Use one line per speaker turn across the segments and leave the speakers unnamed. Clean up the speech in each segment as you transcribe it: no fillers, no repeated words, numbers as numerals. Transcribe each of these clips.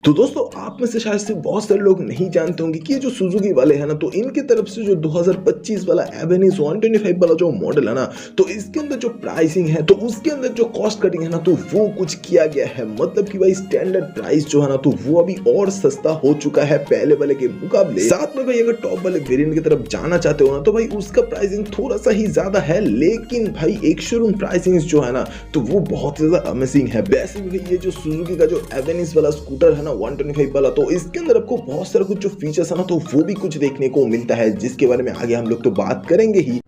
तो दोस्तों आप में से शायद से बहुत सारे लोग नहीं जानते होंगे कि ये जो सुजुकी वाले हैं ना, तो इनकी तरफ से जो 2025 वाला एवेन्यू 125 वाला जो मॉडल है ना, तो इसके अंदर जो प्राइसिंग है तो उसके अंदर जो कॉस्ट कटिंग है ना, तो वो कुछ किया गया है। मतलब कि भाई स्टैंडर्ड प्राइस जो है ना, तो वो अभी और सस्ता हो चुका है पहले वाले के मुकाबले। साथ में भाई अगर टॉप वाले वेरिएंट की तरफ जाना चाहते हो ना, तो भाई उसका प्राइसिंग थोड़ा सा ही ज्यादा है, लेकिन भाई एक शोरूम प्राइसिंग जो है ना, तो वो बहुत ज्यादा अमेजिंग है। वैसे भी ये जो सुजुकी का जो एवेन्यू वाला स्कूटर है ना 125 वाला, तो इसके अंदर आपको बहुत सारा कुछ जो फीचर्स है ना, तो वो भी कुछ देखने को मिलता है, जिसके बारे में आगे हम लोग तो बात करेंगे ही।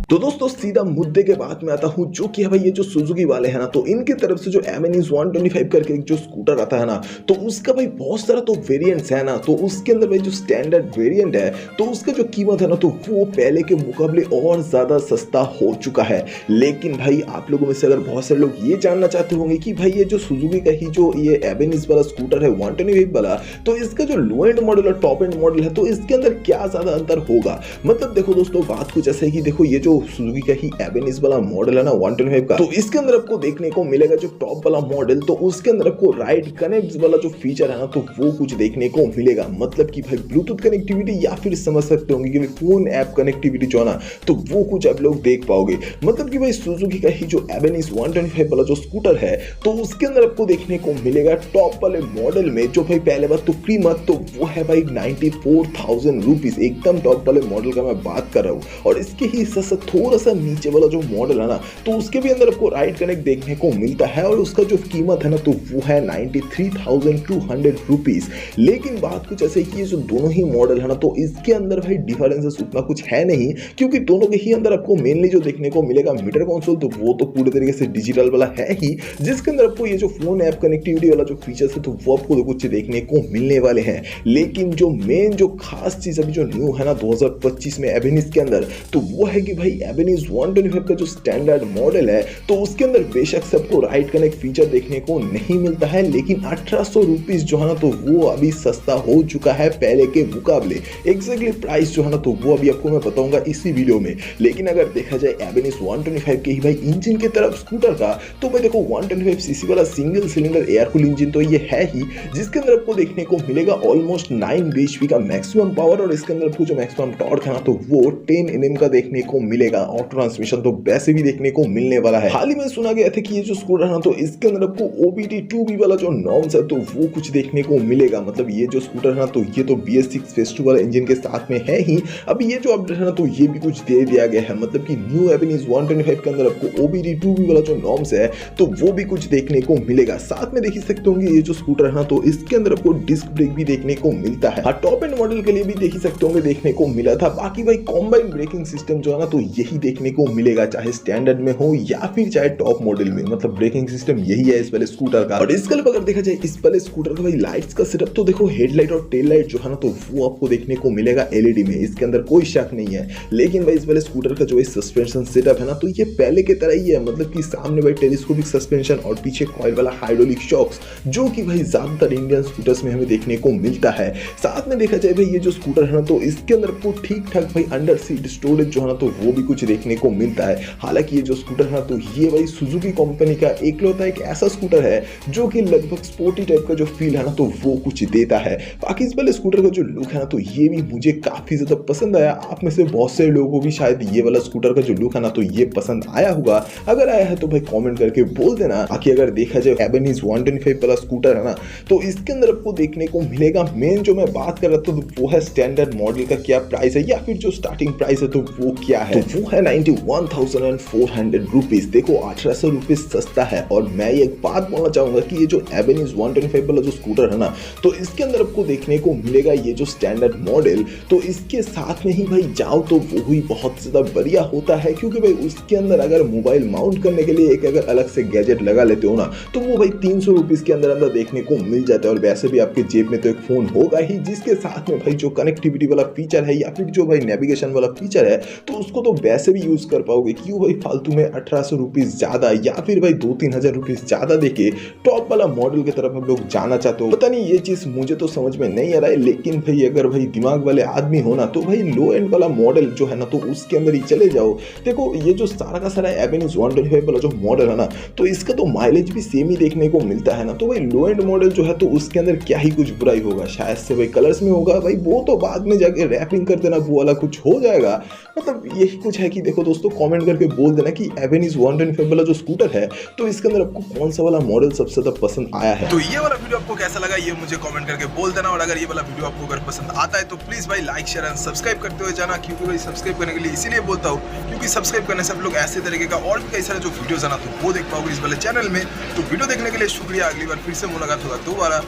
तो दोस्तों सीधा मुद्दे के बाद में आता हूँ, जो कि है भाई ये जो सुजुकी वाले हैं ना, तो इनकी तरफ से जो एवेन्यू 125 करके एक जो स्कूटर आता है ना, तो उसका भाई बहुत सारा तो वेरिएंट्स है ना, तो उसके अंदर भाई जो स्टैंडर्ड वेरिएंट है तो उसका जो कीमत है ना, तो वो पहले के मुकाबले और ज्यादा सस्ता हो चुका है। लेकिन भाई आप लोगों में से अगर बहुत सारे लोग ये जानना चाहते होंगे कि भाई ये जो सुजुकी का ही जो ये एवेन्यू वाला स्कूटर है 125 वाला, तो इसका जो लो एंड मॉडल और टॉप एंड मॉडल है, तो इसके अंदर क्या ज्यादा अंतर होगा। मतलब देखो दोस्तों, बात कुछ ऐसा है कि देखो ये जो सुजुकी का ही एवेन्यू वाला मॉडल है ना 125 का, तो इसके अंदर आपको देखने को मिलेगा जो टॉप वाला मॉडल, तो उसके अंदर आपको राइट कनेक्ट वाला जो फीचर है ना, तो वो कुछ देखने को मिलेगा। मतलब कि भाई ब्लूटूथ कनेक्टिविटी, या फिर समझ सकते होंगे कि फोन ऐप कनेक्टिविटी जो है ना, तो वो कुछ आप लोग देख पाओगे। मतलब कि भाई सुजुकी का ही जो एवेन्यू 125 वाला जो स्कूटर है, तो उसके अंदर आपको देखने को मिलेगा टॉप वाले मॉडल में जो भाई पहले बात तो कीमत तो वो है भाई 94,000 रुपीज, एकदम टॉप वाले मॉडल का मैं बात कर रहा हूँ। और इसके ही साथ थोड़ा सा नीचे वाला जो मॉडल है ना, तो उसके भी अंदर आपको राइट कनेक्ट देखने को मिलता है, और उसका जो कीमत है ना, तो वो है 93,200 रुपीज। लेकिन बात कुछ ऐसे कि ये जो दोनों ही मॉडल है ना, तो इसके अंदर भाई डिफरेंसेस उतना कुछ है नहीं, क्योंकि दोनों के ही अंदर आपको मेनली जो देखने को मिलेगा मीटर कंसोल, तो वो तो पूरे तरीके से डिजिटल वाला है ही, जिसके अंदर आपको ये जो फोन ऐप कनेक्टिविटी वाला जो फीचर्स है, तो वो आपको कुछ देखने को मिलने वाले हैं। लेकिन जो मेन जो खास चीज अभी जो न्यू है ना 2025 में एवेन्यू के अंदर, तो वो है कि भाई एवेन्यू 125 का जो स्टैंडर्ड मॉडल है, तो उसके अंदर बेशक से आपको राइट कनेक्ट फीचर देखने को नहीं मिलता है, लेकिन 1800 रुपीज जो है ना, तो वो अभी सस्ता हो चुका है पहले के मुकाबले। एग्जैक्टली प्राइस जो है ना, तो वो अभी आपको मैं बताऊंगा इसी वीडियो में। लेकिन अगर देखा जाए एवेन्यू 125 के ही भाई इंजन की तरफ स्कूटर का, तो भाई देखो 125 सीसी वाला single cylinder air cool engine तो ये है ही, जिसके अंदर आपको देखने को मिलेगा ऑलमोस्ट 9 bhp का मैक्सिमम पावर, और इसके अंदर आपको जो मैक्सिमम टॉर्क है ना, तो वो 10 Nm का देखने को मिलेगा। ऑटो ट्रांसमिशन तो वैसे भी देखने को मिलने वाला है। हाल ही में सुना गया था कि ये जो स्कूटर है ना, तो इसके अंदर आपको OBD2B वाला जो नॉर्म्स है, तो वो कुछ देखने को मिलेगा। मतलब ये जो स्कूटर है ना, तो ये तो BS6 फेज 2 वाला इंजन के साथ में है ही। अब ये जो अपडेट है ना, तो ये भी कुछ दे दिया गया है। मतलब कि न्यू एवेन्यू 125 के अंदर आपको OBD2B वाला जो नॉर्म्स है, तो वो भी कुछ देखने को मिलेगा। साथ में देख ही सकते होंगे ये जो स्कूटर है ना, तो इसके अंदर आपको डिस्क ब्रेक भी देखने को मिलता है। टॉप एंड मॉडल के लिए भी देख ही सकते होंगे देखने को मिला था। बाकी भाई कॉम्बाइंड ब्रेकिंग सिस्टम जो है ना, तो यही देखने को मिलेगा, चाहे स्टैंडर्ड में हो या फिर चाहे टॉप मॉडल में। मतलब ब्रेकिंग सिस्टम यही है इस वाले स्कूटर का। और इसके अलावा अगर देखा जाए इस वाले स्कूटर का भाई लाइट्स का सेटअप, तो देखो हेडलाइट और टेल लाइट जो है ना, तो वो आपको देखने को मिलेगा LED में, इसके अंदर कोई शक नहीं है। लेकिन भाई इस वाले स्कूटर का जो सस्पेंशन सेटअप है ना, तो ये पहले की तरह ही है। मतलब कि सामने भाई टेलीस्कोपिक सस्पेंशन और पीछे कॉइल वाला हाइड्रोलिक शॉक्स, जो कि भाई ज्यादातर इंडियन स्कूटर्स में हमें देखने को मिलता है। साथ में देखा जाए भाई ये जो स्कूटर है ना, तो इसके अंदर आपको ठीक ठाक भाई अंडर सीट स्टोरेज जो है ना, तो वो भी कुछ देखने को मिलता है। हालांकि ये जो स्कूटर है ना, तो ये भाई सुजुकी कंपनी का एकलौता एक ऐसा स्कूटर है जो कि लगभग स्पोर्टी टाइप का जो फील है ना, तो वो कुछ देता है। बाकी इस वाले स्कूटर का जो लुक है ना, तो ये भी मुझे काफी ज्यादा पसंद आया। आप में से बहुत से लोगों को भी शायद ये वाला स्कूटर का जो लुक है ना, तो ये पसंद आया होगा। अगर आया है तो भाई कमेंट करके बोल देना। बाकी अगर देखा जाए एवेन्यू 125 वाला स्कूटर है ना, तो इसके अंदर आपको देखने को मिलेगा, मेन जो मैं बात कर रहा था, तो वो है स्टैंडर्ड मॉडल का क्या प्राइस है, या फिर जो स्टार्टिंग प्राइस है तो वो क्या है। तो वो है 91,400 रुपीज। देखो 1800 रुपीज सस्ता है। और मैं एक बात बोलना चाहूंगा कि ये जो एवेन्यू 125 वाला जो स्कूटर है ना, तो इसके अंदर आपको देखने को मिलेगा ये जो स्टैंडर्ड मॉडल, तो इसके साथ में ही भाई जाओ तो वो ही बहुत ज्यादा बढ़िया होता है। क्योंकि भाई उसके अंदर अगर मोबाइल माउंट करने के लिए एक अगर अलग से गैजेट लगा लेते हो ना, तो वो भाई 300 रुपीज के अंदर अंदर देखने को मिल जाता है। और वैसे भी आपके जेब में तो एक फोन होगा ही, जिसके साथ में भाई जो कनेक्टिविटी वाला फीचर है या फिर जो भाई नेविगेशन वाला फीचर है, तो उसको तो वैसे भी यूज़ कर पाओगे। क्यों भाई फालतू में 1800 रुपीज़ ज़्यादा या फिर भाई 2-3 हज़ार रुपीज़ ज़्यादा देके टॉप वाला मॉडल की तरफ हम लोग जाना चाहते हो। पता नहीं ये चीज़ मुझे तो समझ में नहीं आ रहा है, लेकिन भाई अगर भाई दिमाग वाले आदमी हो ना तो भाई लो एंड वाला मॉडल जो है ना तो उसके अंदर ही चले जाओ। देखो ये जो सारा का सारा एवेन्यूज़ 125 वाला जो मॉडल है ना तो इसका तो माइलेज भी सेम ही देखने को मिलता है ना, तो भाई लो एंड मॉडल जो है तो उसके अंदर क्या ही कुछ बुराई होगा। शायद से भाई कलर्स में होगा भाई, वो तो बाद में जाके रैपिंग कर देना वो वाला कुछ हो जाएगा। मतलब यही कुछ है कि देखो दोस्तों कमेंट करके बोल देना कि एवेन्यूज़ 125 वाला जो स्कूटर है तो इसके अंदर आपको कौन सा वाला मॉडल सबसे ज्यादा पसंद आया है।
तो ये वाला वीडियो आपको कैसा लगा ये मुझे कमेंट करके बोल देना, और अगर ये वाला वीडियो आपको अगर पसंद आता है तो प्लीज भाई लाइक शेयर एंड सब्सक्राइब करते हुए जाना, क्योंकि भाई सब्सक्राइब करने के लिए इसीलिए बोलता हूँ क्योंकि सब्सक्राइब करने से आप लोग ऐसे तरीके का और भी कई सारे जो वीडियोस है ना तो वो देख पाओगे इस वाले चैनल में। तो वीडियो देखने के लिए शुक्रिया, अगली बार फिर से मुलाकात होगा दोबारा।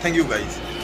Thank you guys.